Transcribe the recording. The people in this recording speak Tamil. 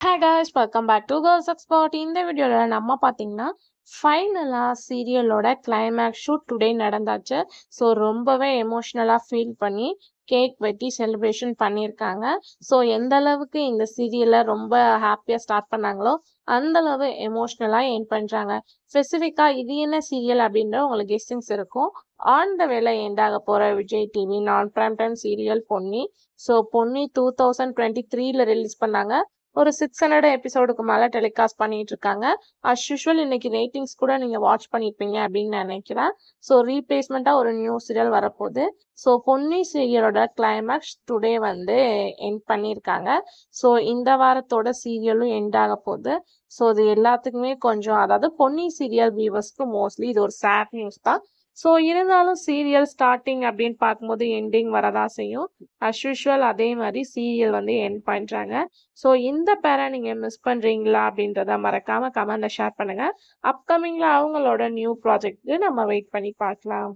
Hi guys, welcome back to girls expert. இந்த வீடியோவில் நம்ம பார்த்தீங்கன்னா ஃபைனலாக சீரியலோட கிளைமேக்ஸ் ஷூட் டுடே நடந்தாச்சு. ஸோ ரொம்பவே எமோஷ்னலாக ஃபீல் பண்ணி கேக் வெட்டி செலிப்ரேஷன் பண்ணியிருக்காங்க. ஸோ எந்த அளவுக்கு இந்த சீரியலை ரொம்ப ஹாப்பியாக ஸ்டார்ட் பண்ணாங்களோ அந்த அளவு எமோஷ்னலாக எண்ட் பண்ணுறாங்க. ஸ்பெசிஃபிக்காக இது என்ன சீரியல் அப்படின்ற உங்களுக்கு கெஸ்டிங்ஸ் இருக்கும். ஆன் த வேலை எண்டாக போகிற விஜய் டிவி நான் prime time serial Ponni. So Ponni 2023 release பண்ணாங்க. ஒரு 600 எபிசோடுக்கு மேலே டெலிகாஸ்ட் பண்ணிட்டு இருக்காங்க. அஸ் யூஷுவல் இன்னைக்கு ரேட்டிங்ஸ் கூட நீங்கள் வாட்ச் பண்ணியிருப்பீங்க அப்படின்னு நினைக்கிறேன். ஸோ ரீப்ளேஸ்மெண்ட்டாக ஒரு நியூ சீரியல் வரப்போகுது. ஸோ பொன்னி சீரியலோட கிளைமேக்ஸ் டுடே எண்ட் பண்ணியிருக்காங்க. ஸோ இந்த வாரத்தோட சீரியலும் எண்ட் ஆக போகுது. ஸோ இது எல்லாத்துக்குமே கொஞ்சம், அதாவது பொன்னி சீரியல் வியூவர்ஸ்க்கு மோஸ்ட்லி இது ஒரு சேட் நியூஸ் தான். ஸோ இருந்தாலும் சீரியல் ஸ்டார்டிங் அப்படின்னு பார்க்கும்போது எண்டிங் வரதா செய்யும். அஸ் யூஷுவல் அதே மாதிரி சீரியல் எண்ட் பண்ணுறாங்க. ஸோ இந்த பேரை நீங்கள் மிஸ் பண்ணுறீங்களா அப்படின்றத மறக்காமல் கமெண்ட்டில் ஷேர் பண்ணுங்கள். அப்கமிங்கில் அவங்களோட நியூ ப்ராஜெக்ட்டு நம்ம வெயிட் பண்ணி பார்க்கலாம்.